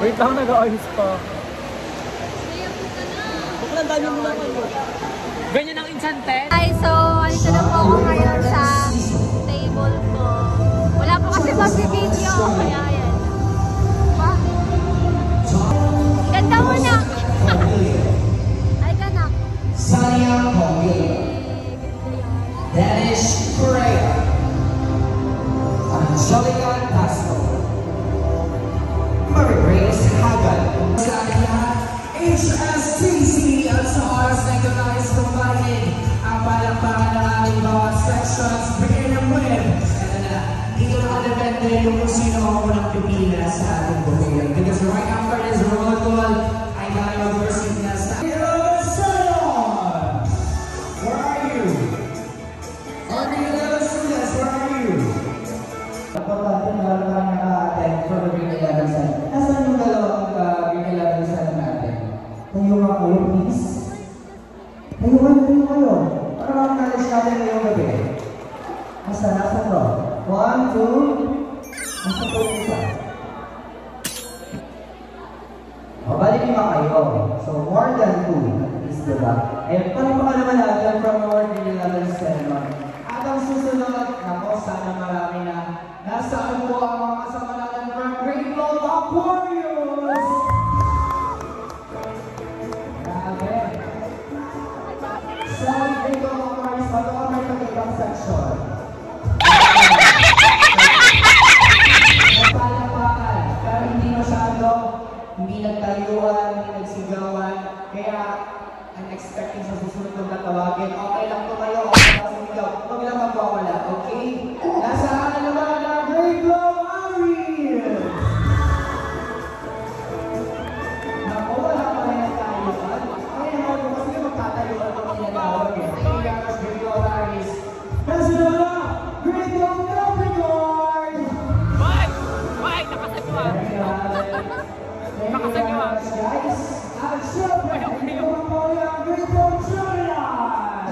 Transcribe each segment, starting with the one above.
Wait lang, nag-ayos pa. Bakla, dami mo na kayo. Ganyan ang enchanted. Hi, so, alito na po ako ngayon sa table ko. Wala po kasi mag-video, kaya yan. Ganda mo na! Ay, ganak. Sanya Pogi, Danish Correa, Angelica Castro, Mary Grace Hagan, sa ating lahat, HSTC at sa oras na ito nais kumain ang palakpakan ng ating bawat sections, begin and win. Dito nakadepende yung kung sino ang unang pipila sa ating buhay. Because right after this roll call, ay tayo versus na sa Nasa to? 1, 2, nasa to isa. Balik 5 kayo. So, more than 2 is diba? Eh, paano pa naman natin from our grade 11 sermon? At ang susunod, ako, sana marami na nasaan po ang mga kasama natin from grade 12 Aquarius! Grabe! Sa grade 12 Aquarius, bago ka may pag-ibang section. Hindi nagtayuan, hindi nagsigawan, kaya I'm expecting sa susunod kong tatawagin. Okay lang tumayo, okay lang sumigaw, huwag lang magwawala, okay? Nasaan na naman ang Grade 12 Aries? Naku, wala pa rin ang tayuan. Ay, naman ko kasi magtatayuan kung tinatawag eh. Kaya mas Grade 12 Aries. Kasi na, Grade 12 Capricorn! Why? Nakasagwa. Makasagwa. Guys, at syempre, hindi ko po yung Grade 12 Julian!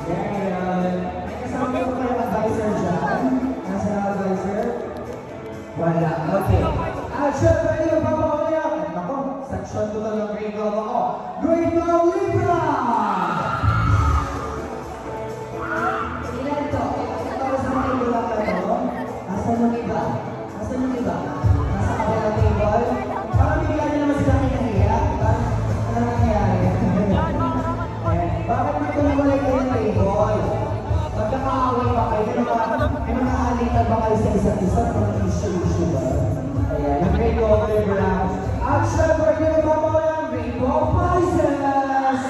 Ganyan. Kasama ko kayo advisor dyan? Nasa advisor? Wala. Okay. At syempre, hindi ko pa po yung ako, section 2 lang yung Grade 12 ako. Grade 12 Libra! Ilan to? Ito sa mga iba ka to? Asan yung iba? Asan yung iba? Nasa kapila table? Parang bigyan nyo naman sila kinahiya. Ano nangyayari? Bakit may tumulay kayo ng table? Magkakaaway ba kayo? May mga alitan ba kayo sa isa't isa? Parang issue ba? Ayan, yung Grade 12 Libra. At syempre, yung babawala ng Grade 12 Pisces!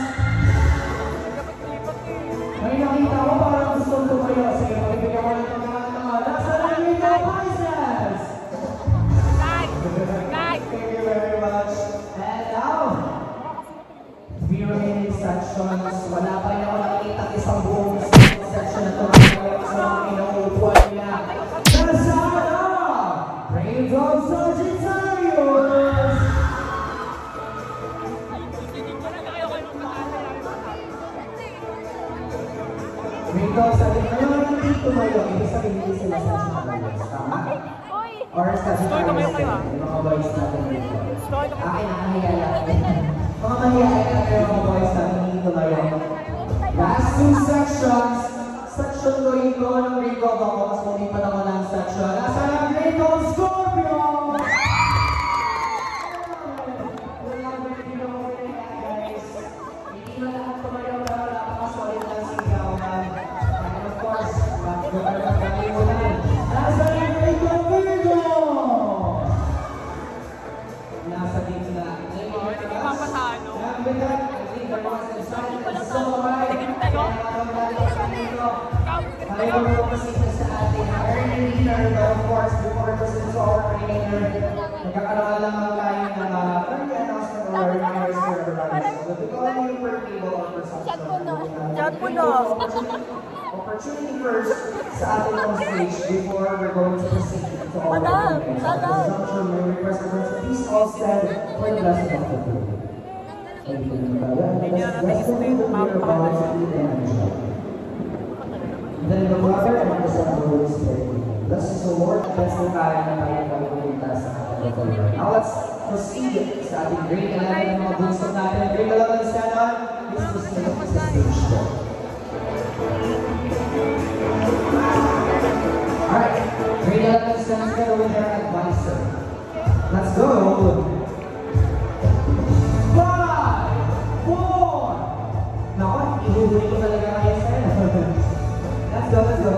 May nakita ko parang gusto tumayo. Sige, magbibigyan mo lang ng mga nasa na Grade 12 Pisces! Thank you very much. And now, 3 remaining sections. Wala pa rin ako nakikita isang buong section na tumayo sa mga inuupuan niya. Nasaan na? Grade 12 Sagittarius! Grade 12 Sagittarius. Hindi tumayo. Ibig sabihin hindi sila Sagittarius. Tama? Or Sagittarius din. Yung mga boys natin dito. Akin, nakahiya lang. Mga mahihain natin yung mga boys natin hindi tumayo. Last 2 sections. Section 2 ko ng Grade 12 ako. Mas pumipan ako ng section. Nasa ng Grade 12 Scorpio! Hindi na lahat tumayo pero napakasolid lang sigawan. And of course, bago ka naman kalimutan. Nasa ng Grade 12 Virgo! Nasa dito na. Hindi mapatalo. Ayaw mo pasita sa ating early leader, but of course, before it was into our trainer, nagkakaroon lamang tayo ng early announcement or reminders for everybody. So, we call you per table or per section. Opportunity first sa ating on stage before we're going to proceed to all the events. At the junction, we request everyone to please all stand for the blessing of the group. Thank you. Let's go to the mirror box and the energy. Then the Father and the Son and the Holy Spirit. Let's just award best po kaya na tayo pagpupunta sa category. Now let's proceed sa ating grade 11 ng mga bunso natin. Grade 11, stand on. This is the stage show. Alright, grade 11 stands together with their advisor. Let's go! 5, 4. Naku, ihuhuli ko talaga kayo sa'yo. Let's go, let's go.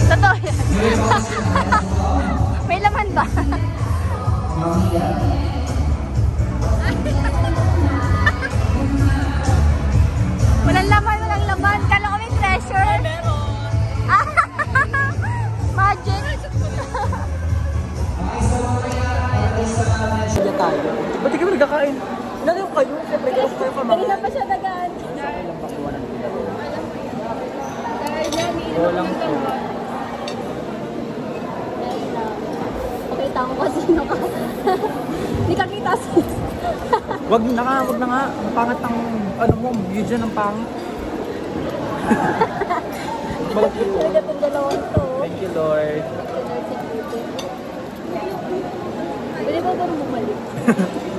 Totoo yan. May laman ba? Walang laman, walang laman. Kala ko may treasure. Magic. Sige tayo. Ba't di kami nagkakain? Ilan yung kayo? Siyempre, kayo pa mga. Kanina pa siya nagaan. Ilang pakuha ng bigat. Walang po. Pakita ko kasi sino ka. Hindi ka kita sis. Wag na nga. Ang pangat ng, ano mo, video ng pangit. Malaki po. Talaga itong dalawang to. Thank you, Lord. Pwede ba ba bumalik?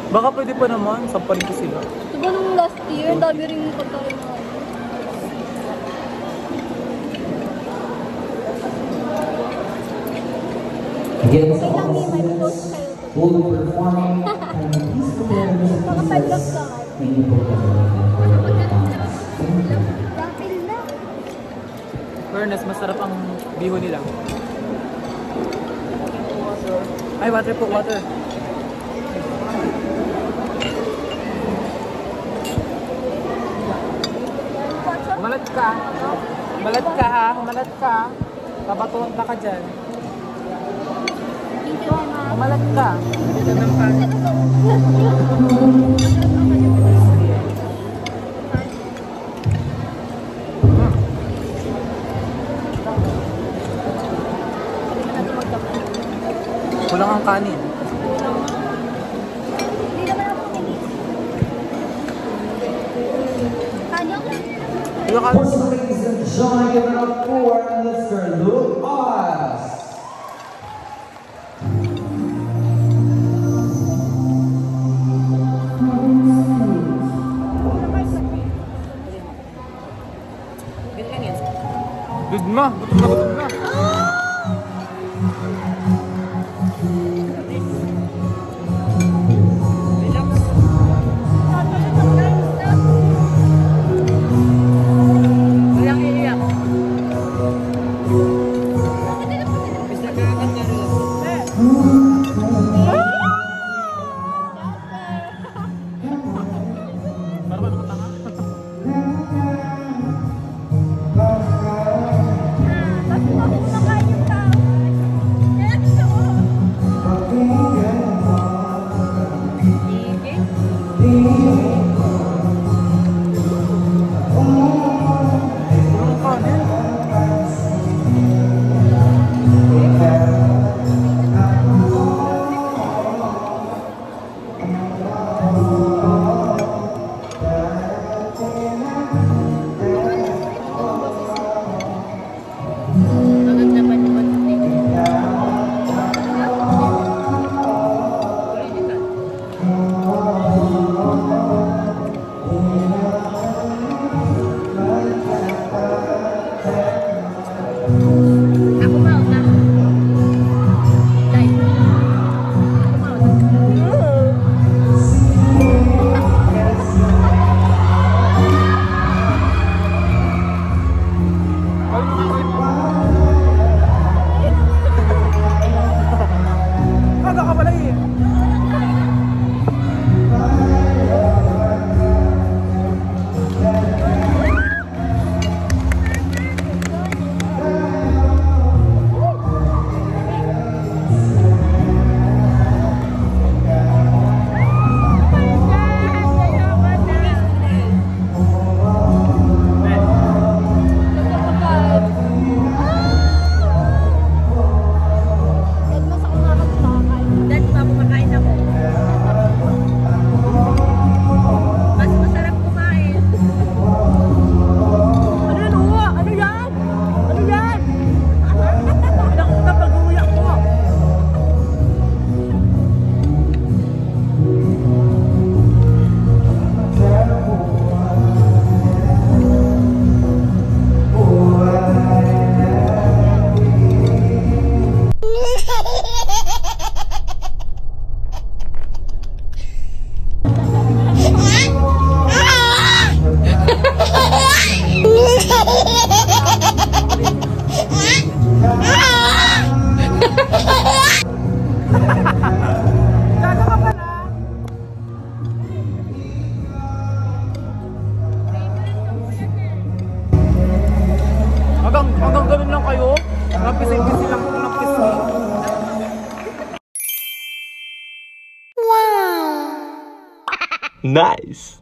Baka pwede pa naman. Samparin ko sila. Diba nung last year, dami rin pagkain na. Again, Okay lang eh, may post kayo to. we'll be performing and please prepare the Mga 5 laps lang. Thank you for Rapil na. Fairness, masarap ang biho nila. Ay, water po, water. Humalat ka. Humalat ka ha, humalat ka. Kabatuan ka ka dyan. Thank you, Mama. Humalat ka. Yan ang pangit. Kulang ang kanin. Hindi naman ako pinis. Kanyang? Kulang ka. course, ladies and gentlemen, give it up for Mr. Lucas. Good na. Gutom na, gutom na. Walang iiyak. Para ba naman tanga? Hanggang ganun lang kayo? Napisi-pisi lang kung napisi. Nice.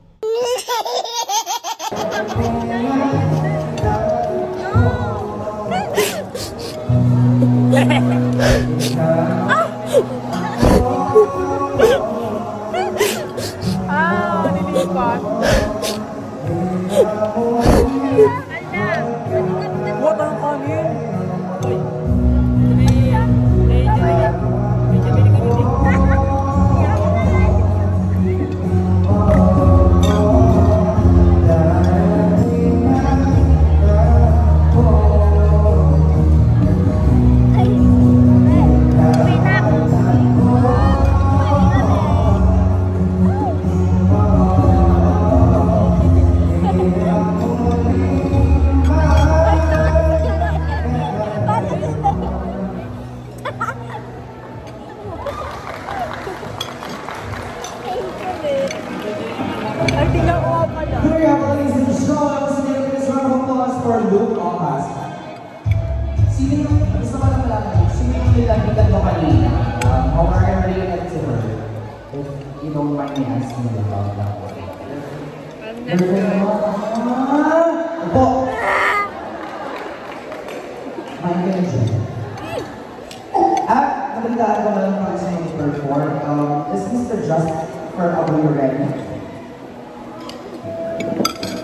Nililipat. What ang kanin?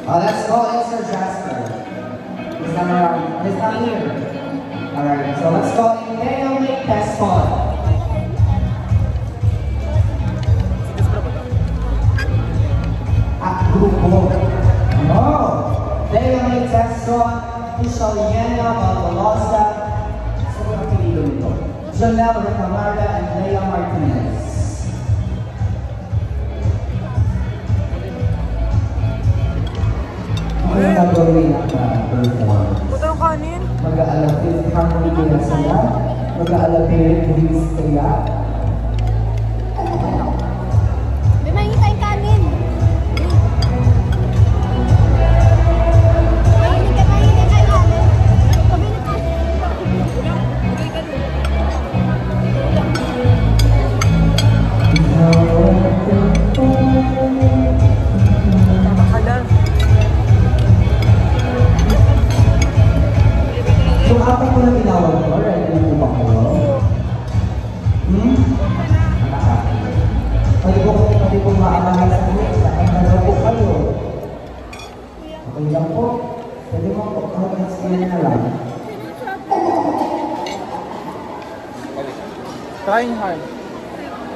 Let's call in Sir Jasper. He's not here. Alright, so let's call in Naomi Teston. Grupo. No. Naomi Teston, Micheliana Bartolosa, sobrang apelido nito. Janelle Recamarga and Leia Martinez. Ano yung gagawin na perform? What ang kanin? Mag-aalapit harmony kaya sila, mag-aalapit release kaya. May makikita yung kanin. Mahinig ka yung kanin. Sabi na kanin. Nakakalan. Yung apat ko na tinawag ko, ready na po ba kayo? Pwede po maamahal sa inyo, saan na daw po kayo? Okay lang po. Pwede mo po, kahit na lang. Trying hard.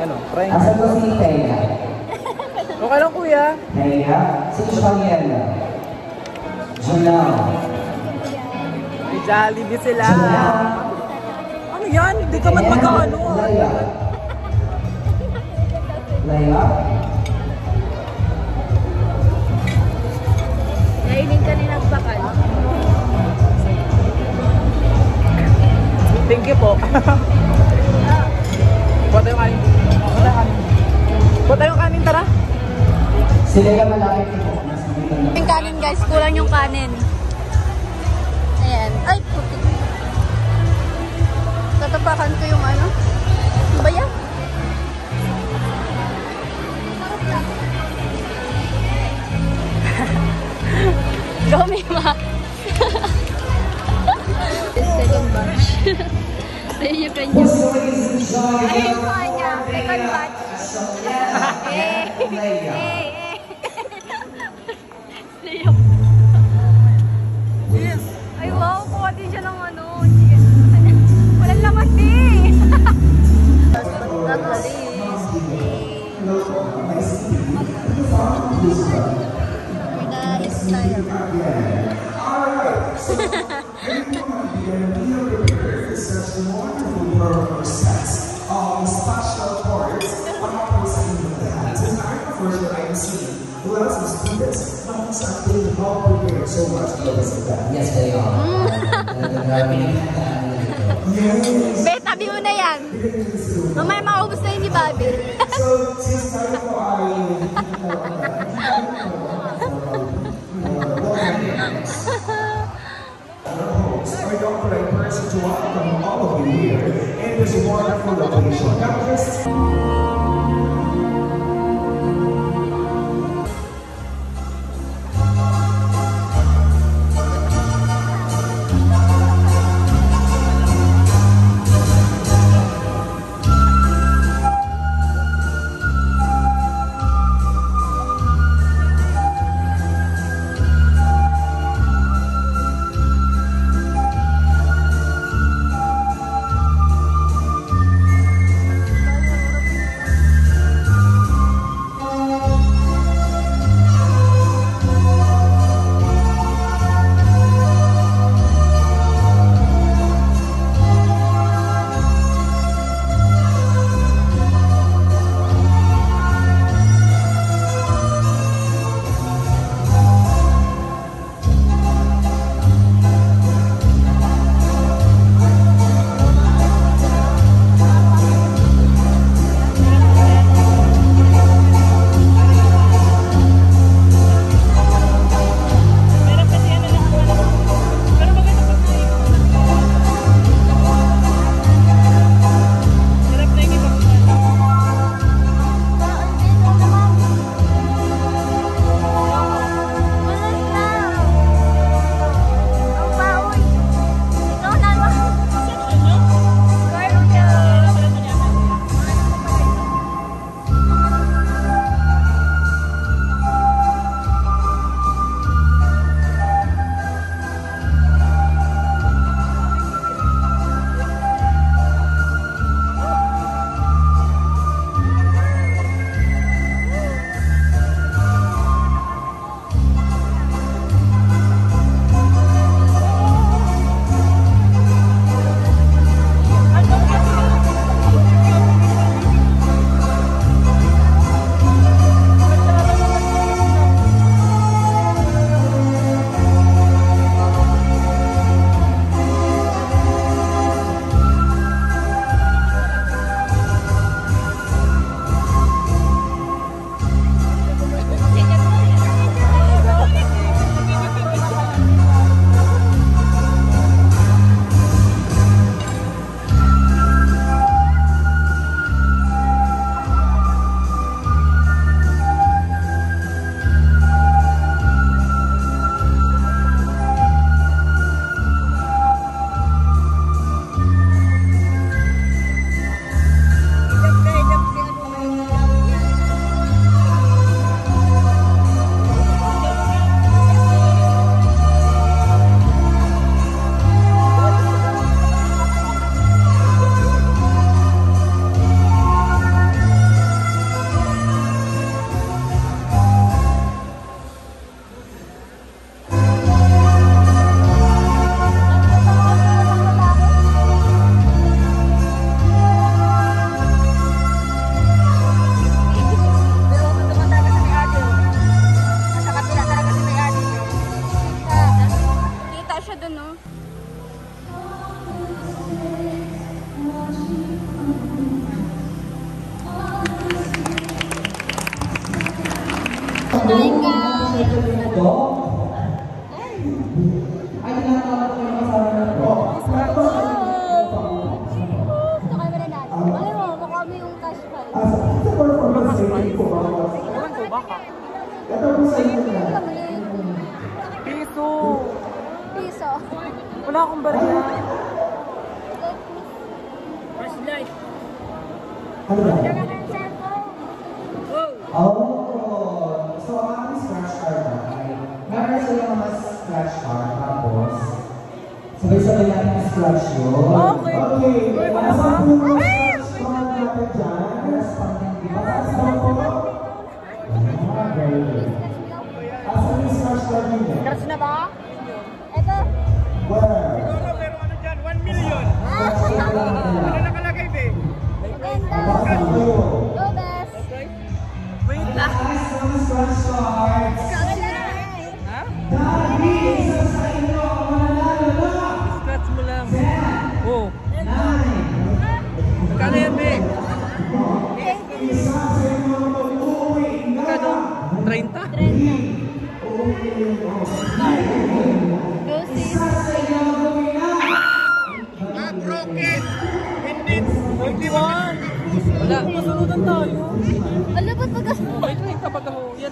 Ano? Trying hard. Asan po si Teya? Okay lang kuya. Teya? Si Shaliela? Janelle? May Jollibee sila. Janelle? Ano yan? Hindi ka man magkaano. Leia? Leia? Nainig ka ni nagbakal. Thank you po. Puta yung kanin. Puta yung kanin. Puta yung kanin, tara. Sila ka malapit po. Yung kanin guys, kulang yung kanin. Ayan. Ay, puti. Tatapakan ko yung ano. Ano ba yan? Go, Mima. Second batch. Ayun yung kanya. Ayun yung kanya. Second batch. Ay, wow. Kuha din siya ng ano. Walang laman din. Special parts on our posting of the hat. And I prefer that I'm seeing who else is students, not something how prepared so much because of that. Yes, they are. Be, tabi mo na yan. Mamaya makaubos na yun ni Bobby. So, since tayo po ay authorized person to welcome all of you here in this wonderful location. Now, just Kain ka. Ay, tinatawag ko yung kasama na po. Ito kayo ba na natin? Alam mo, mukha mo yung cash card. Sa performance rating ko ba? Ewan ko, baka. Ito po sa inyo na. Piso. Piso. Wala akong bariya. Ano ba? Oh. Oh, so ang aking scratch card na ay meron sila mga scratch card tapos sabay-sabay natin scratch yun. Okay. Okay. Nasa puro scratch card natin dyan. Responding ba? Taas naman po. Ah, very good. Asan yung scratch card ninyo? Scratch na ba? Ito. Where? Pero ano dyan? 1 million. Scratch card lang Ano nila. nakalagay, babe? Maganda. Basta kayo. Go, best. Wait lang. Taas ng scratch cards. Ha? Dahil isa sa inyo ang mananalo na Scratch mo lang. 10, Oh. 9, Magkano yan, be? isa sa inyo ang mag-uwi na Magkano? 30? 3, uwi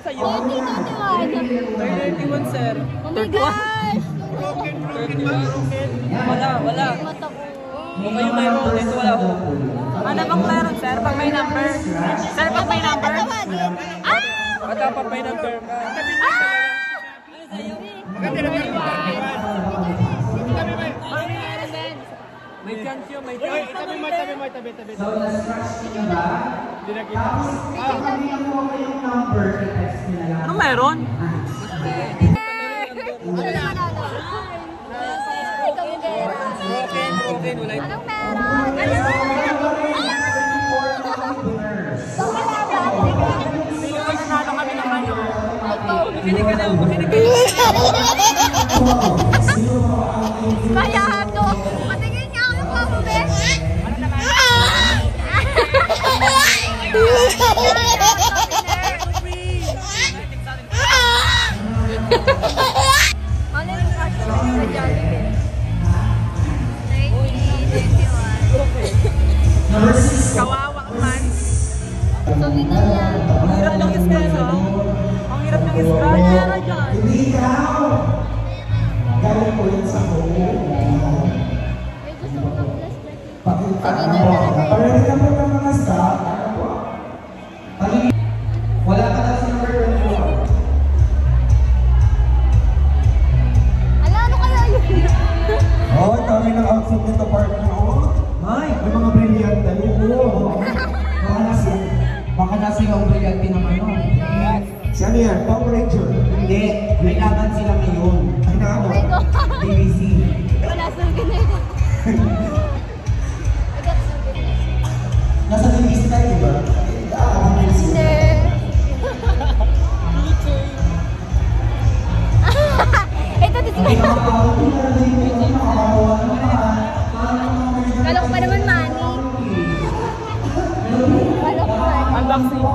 sa'yo? 2021. 31, sir. Oh my gosh! Wala. Mata ko. Kung kayo mayroon, dito wala ko. Ano bang meron, sir? Pag may number? Sir, pag may number? Ata, pag may number ka. May chance yun, may chance. Tabi. So, na-scratch niyo ba? Hindi na kita. Kapag hindi ako yung number, i-text niyo na lang. Ano meron? Ano naman ano? Ikaw yung gera. Broken, wala yung... Anong meron? Nanalo kami ng ano. Ikaw. Makinig ka lang. Kaya to. Patingin niya ako yung mamo, be. Ano naman? Ano yung crush mo sa Jollibee? 2021. Kawawa man. Sabi na niya. Ang hirap ng scratch, oh. Ang hirap ng scratch. Pero dyan. Hindi ikaw! Galing ko yun sa home. May gusto ko ng flashlight. Pakita Sige mo. na talaga eh. Parang ka mo ng mga staff. Wala ka na sa number 24. Ala, ano kaya yun? Oh, dami ng outfit nito, partner. Oh, may mga brilyante. Oo. Baka nasa yung brilyante naman, no? Saan yan? Power Ranger? Hindi. May laban sila ngayon. Ay, na ano? Oh my God. BBC. Wala sa ganun. I got something. Nasa BBC tayo, di ba? Hindi. Ito, dito. Kalok pa naman, Manny. Kalok pa. Unboxing.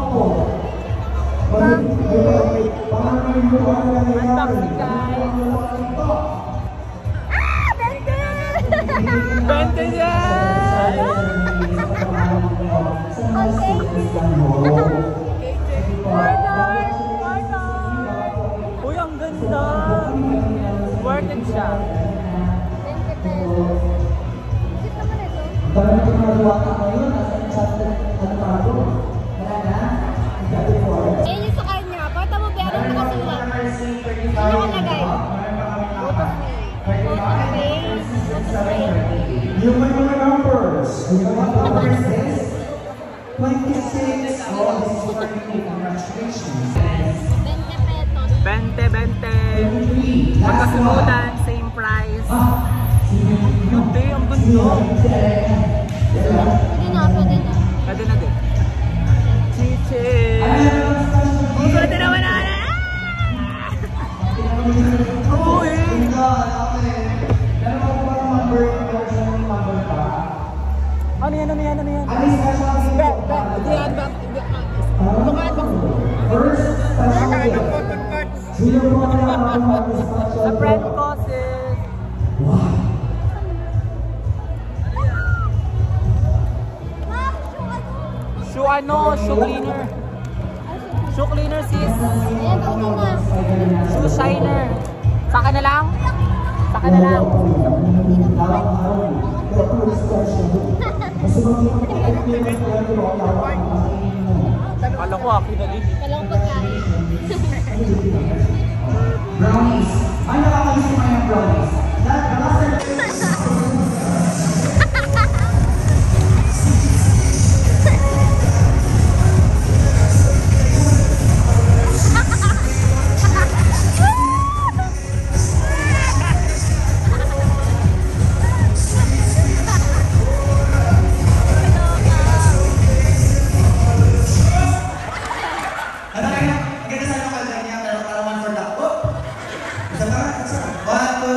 Unboxing, guys. Ah! Bente! Bente yan! Okay. Order! Uy, ang ganda! Worth it siya. 20 pesos. Cute naman ito. Parang tumagawa ka ngayon, nasa chat at pago. Wala na? Ikaw before. Eh, yung sa kanya, pakita mo ba ano nakasulat? Ano nakalagay? Photo frame. Photo frame. Yung may mga numbers. Yung mga numbers is 26. Oh, this is for you. Congratulations. 20 pesos. 20. Magkasunutan, same price. Hindi, ang ganda. Pwede na, pwede na. Pwede na din. Chiche! Oh, pwede naman na! Uy! Ano yan? Sa friend ko, sis. Shoe cleaner. Shoe cleaner, sis. Ayan, okay na. Shoe shiner. Saka na lang? Saka na lang. Kala ko akin na din. Kala ko pagkain. Brownies. Ay, nakakalisin mo yung brownies. Ano kayo? Maganda sa local lang niya, pero para one for the... Oh! Isa pa? Isa pa? 1,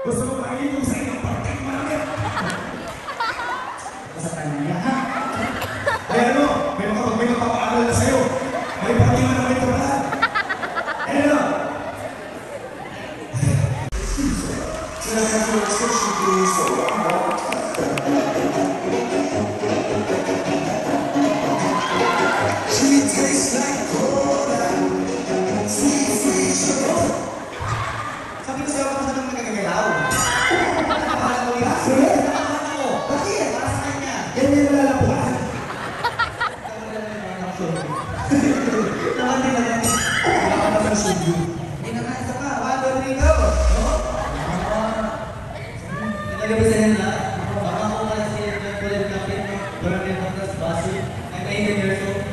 Gusto mo makikita ko sa inyo, parting malaki. Sa kanya, ha? Ay ano, may magpapaaral na sa'yo. May parting malaki ito lahat. Ay ano? She tastes like cola, sweet, sweet sugar. Sabi ko sa'yo, kung saan naman nagagalaw? Nakakapahala mo yan? Sige, nakakapahala mo. Bakit? Para sa kanya. Yan yung malalapuan. Nakakita na natin. Nakakita na sugi. Hindi na nga, isa pa. 1, 2, 3, go! Nagabisahin na. Baka ako ka siya ng kulay kapit. Parang may pagkas basi. I'm 18 years old.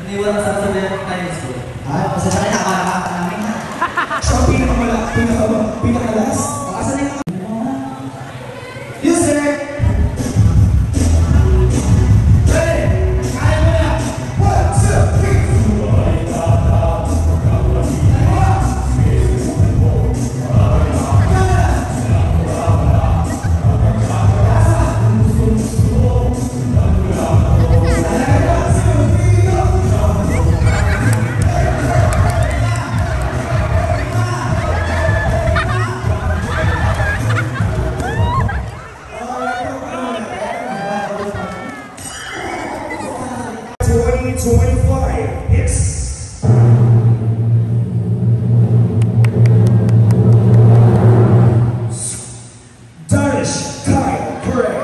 Iniwan ka sa sabihan ng times ko. Ay, kasi sa kanya, nakakata namin na. Siya ang pinakalas. Asan na yung yes, sir! Ready? Kaya mo na! 1, 2, 3! Yes. Danish, Kyle, Greg.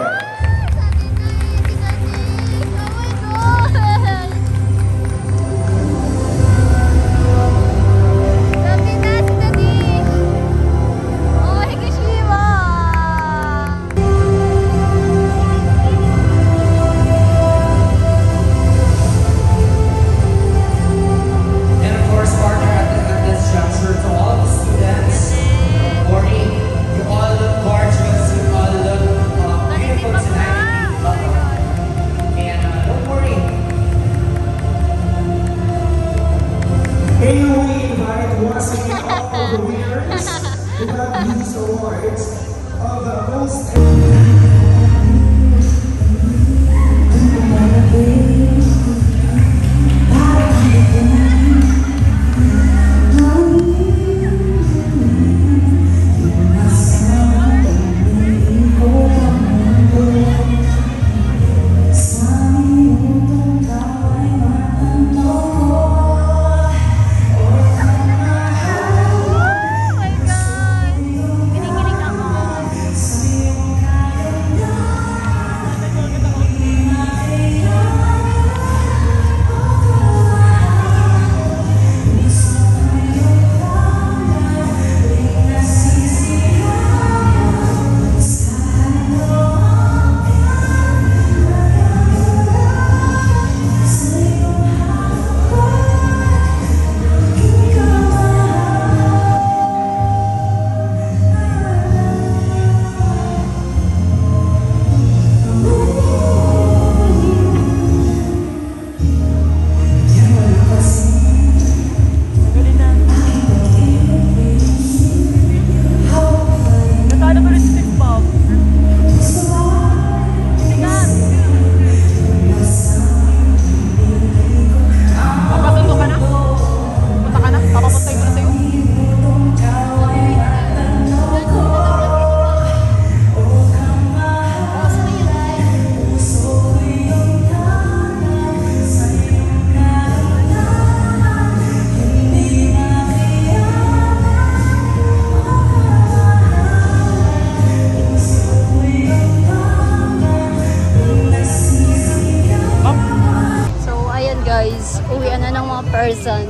person.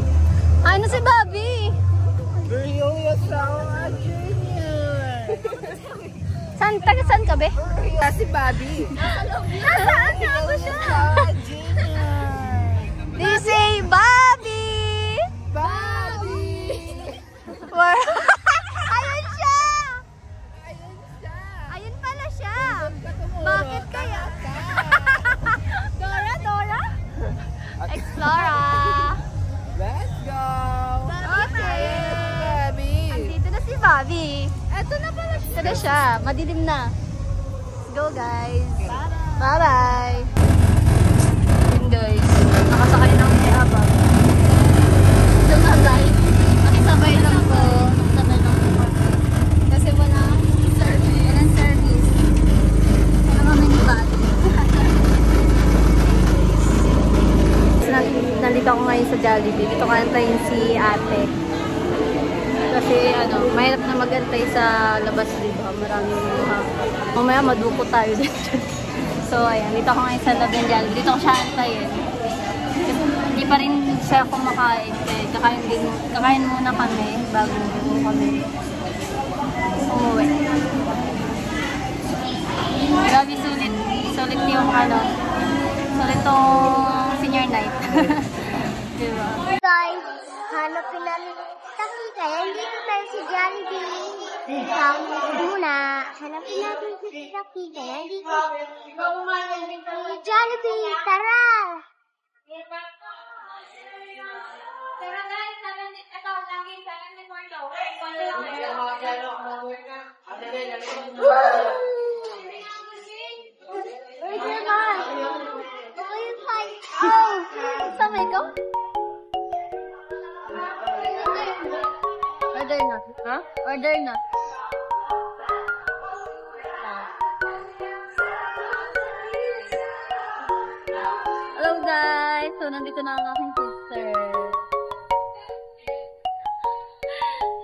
Ano si Bobby? Saan ka be? Si Bobby. Nasaan na ako siya? They say Bobby! Bobby! Ayun siya! Ayun pala siya! Bakit kaya? Dora? Explora! Let's go! Okay! Bobby! Andito na si Bobby. Ito na pala. Ito na siya. Madilim na. Let's go, guys. Bye-bye. Yun, guys. Nakasakay na akong habang. Ito na, guys. Nakisabay lang po. Nakisabay lang po. Kasi walang service. Walang service. Wala kami ni bag. Nandito ako ngayon sa Jollibee. Dito kantayin si ate. Kasi mahirap na magantay sa labas, diba? Maraming mamaya maduko tayo dito. So, ayan. Dito ako ngayon sa Labing Jollibee. Dito ko siya antayin. Kasi hindi pa rin siya kumakain. Kakain muna kami bago kami umuwi. Grabe sulit. Sulit yung sulit tong senior night. Diba? Guys, hanapin namin Taki, kaya dito tayo si Jollibee. Muna, hanapin natin si Taki, kaya dito si Jollibee. Tara! Pero guys, ito, lagi sa akin more daw. Where's your mom? Okay, fine. Oh! Sama ikaw? Order na. Ha? Order na. Hello guys! So, nandito na ang aking sister.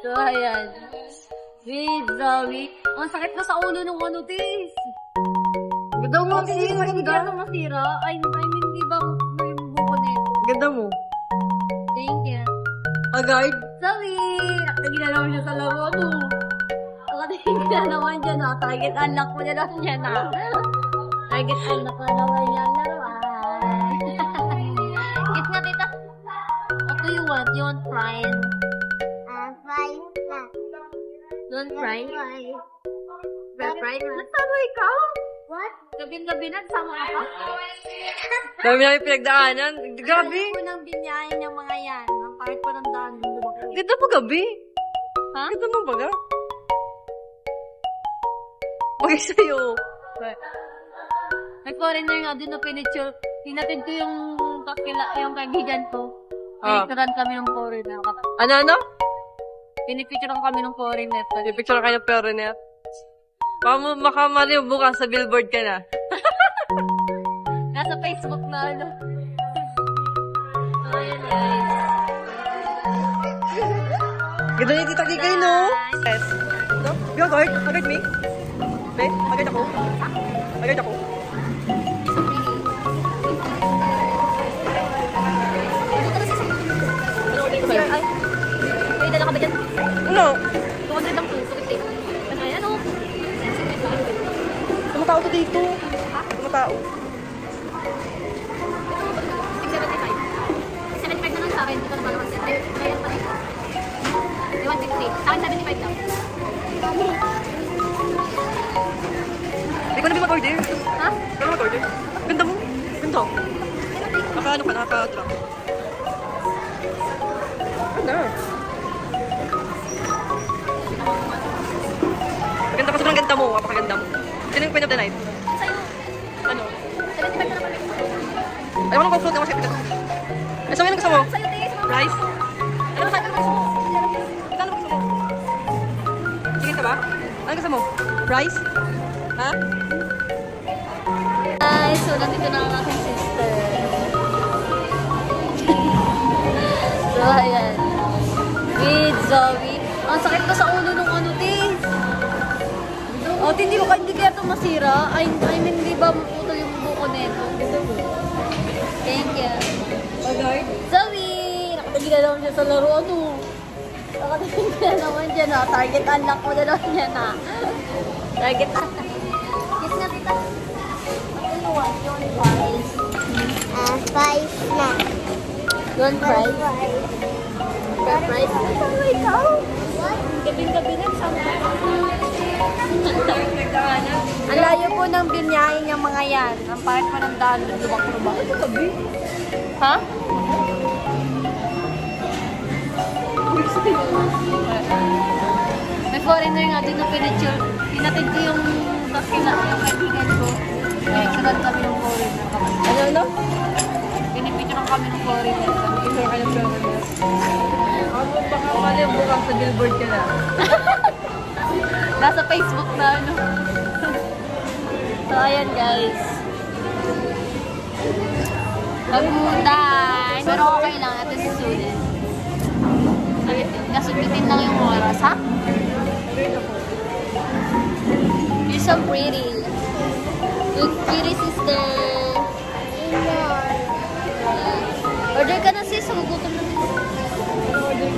So, ayan. With Zoe. Ang sakit na sa ulo ng tis. Ganda mo, Hindi ka masira. I mean, di ba may buko nito? Ganda mo. Thank you. Agad. Zoe! Nakatingin na naman siya sa laro. Nakatingin na naman dyan na. Target unlock mo na naman yan na. Target unlock na naman yan. Laruan. Kiss nga tita. What do you want? You want fries? Fine na. You want fries? Fine. Fries? Nasama ikaw? What? Gabi-gabi na, sama ka? Dami namin pinagdaanan. Grabe. Ayaw ko nang binyayin yung mga yan. Ang kahit pa ng daan. Ganda mo gabi. Ha? Ganda mo baga. Bagay sa'yo. May foreigner nga din na pinicture. Hinatid ko yung kaibigan ko. Ah. Pinicturean kami ng foreigner. Ano? Pinipicturean kami ng foreigner. Picture kayo ng pero niya. Makamali yung bukas sa billboard ka na. Nasa Facebook na So, ayan guys. Ganda niya tita Kikay, no? Yes. No? Go, guard. Agad me. Okay? Agad ako. Agad ako. Ay, may dala ka ba dyan? Ano? 200 lang po. Sukit ano? Tumatao to dito. Tumatao. 675. 75 na lang sa akin. Hindi ko naman naman siya. Kaya pa rin. 150. Sa akin 75 lang. Hindi ko na mag-order. Ha? Hindi ko na mag-order. Ganda mo. Ganda. Naka-ano ka? Naka-drop. Ganda. Maganda ka. Sobrang ganda mo. Apakaganda mo. Sino yung queen of the night? Sa'yo. Ano? 75 na naman. Ayaw ko nang go-float. Ayaw ko siya. Eh, saan yung gusto mo? Sa'yo, Tis. Rice? Ano ba gusto mo? Ano ba gusto mo? Chicken ka ba? Ano gusto mo? Rice? Ha? Guys, so nandito na ang aking sister. So, ayan. With Zoe. Ang sakit ko sa ulo nung Tis. O, hindi kaya ito masira. I mean, di ba maputol yung buko nito? Thank you. Agad? Zoe! Nakatingin na naman siya sa laro. Nakatingin na naman dyan na. Target unlock mo na naman yan na. Target unlock. Kiss nga tita. Ano you want? You want fries? Five na. You want fries? Fries? Ano ikaw? What? Gabi-gabi na. Ang layo po ng binyayin yung mga yan. Ang parang pa ng daan. Lubak-lubak. Ito gabi? Ha? May foreigner nga din na pinitune. Pinatid ko yung kaibigan ko. Nagsulat kami ng foreigner. Ano? Pinipicture kami ng foreigner. Picture ka ng foreigner. Ako baka mali yung bukang sa billboard ka na. Nasa Facebook na ano. So, ayan guys. Pagmunday. Pero okay lang natin susunod. Nasubitin lang yung oras, ha? You're so pretty. You're pretty, sister. Order ka na sis. Magutom na sis.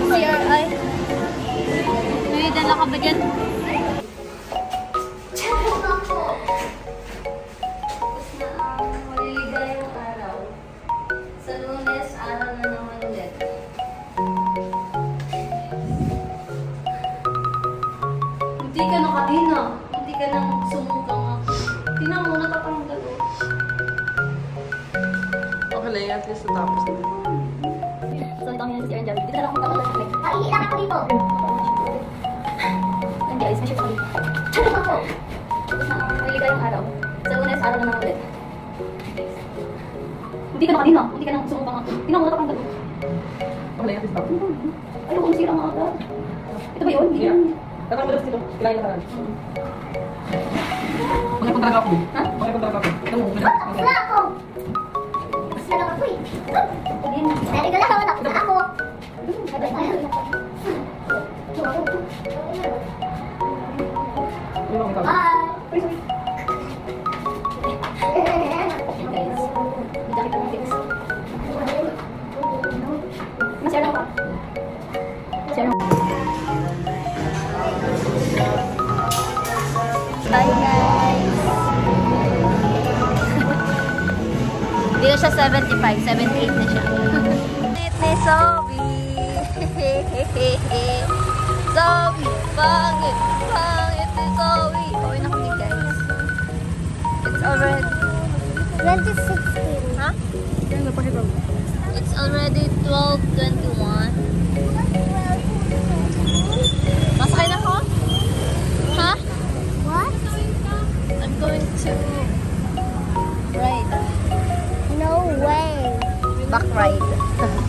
CRI. May dala ka ba dyan? Maliligayang araw. Sa Lunes, araw na naman ulit. Hindi ka na kanina. Hindi ka nang sumukang ako. Tingnan mo, natatanggal o. Okay lang, at least natapos na. So, ito ang yun si Angel. Dito na lang akong kakalasin. Iilan ako dito. Angel, is masya ko dito. Ano ba ako? Tapos na, maliligayang araw. Sa Lunes, araw na naman ulit. Hindi ka na kanina. Hindi ka nang sumukang ako. Tingnan mo, natatanggal o. Okay lang, at least natapos. Ayoko masira nga agad. Ito ba yun? Hindi yan. Tatang mo dito. Kailangan ka lang. Pagkakon talaga ako. Ha? Pagkakon talaga ako. Ito mo. Wala ako. Mas na lang ako eh. Naligaw na ako. Bye. Guys, hindi kita ng fix. Masaya lang ba? Masaya lang. Bye guys! Hindi na siya 75, 78 na siya. Ni Zoe! Zoe! Pangit! Pangit ni Zoe! Uwi na kami guys. It's already... 2016. Ha? It's already 12:21. Masakay na ko? Ha? What? I'm going to ride. No way. Back ride.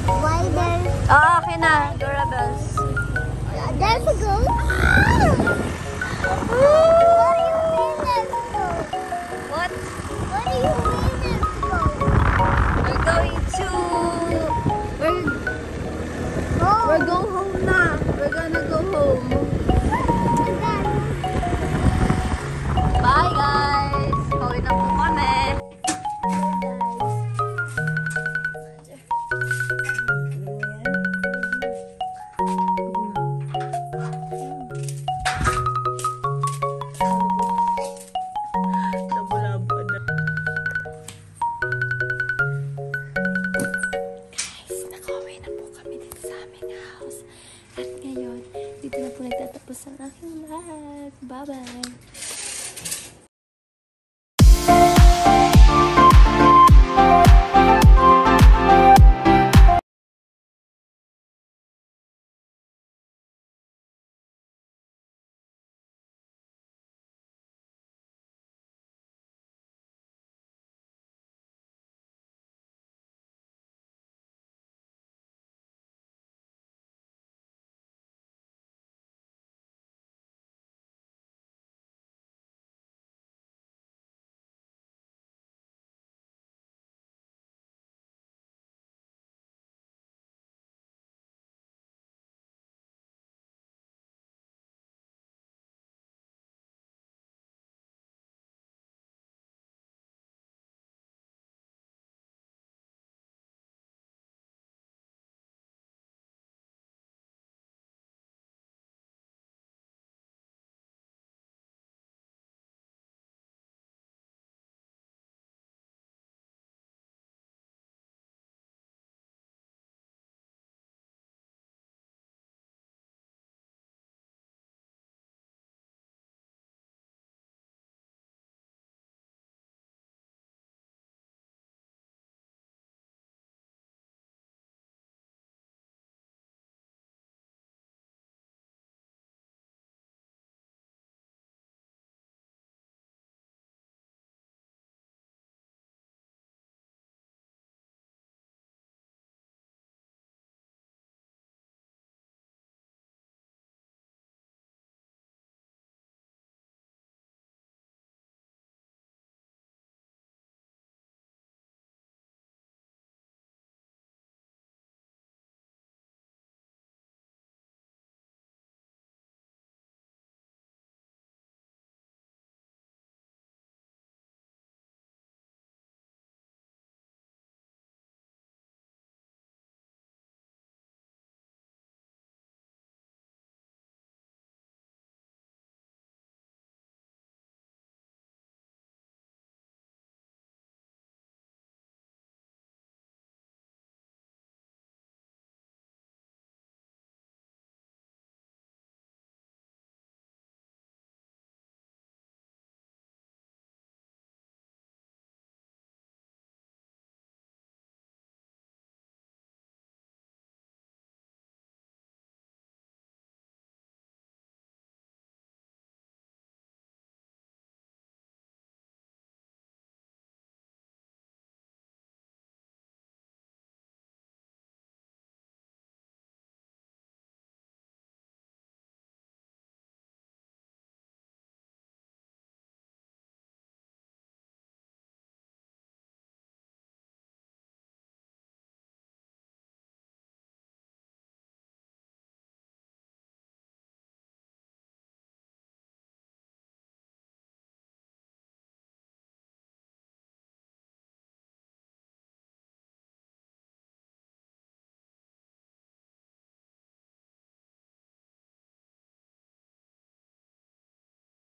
Why there's Okay na. Durables. there's a goat? What do you mean there's a goat? What? What do you mean there's a goat? We're going to... We're going home na. We're gonna go home. Bye guys! Pauwi na po kami. Guys, nakauwi na po kami dito sa aming house. At ngayon, dito na po nagtatapos ang aking vlog. Bye-bye!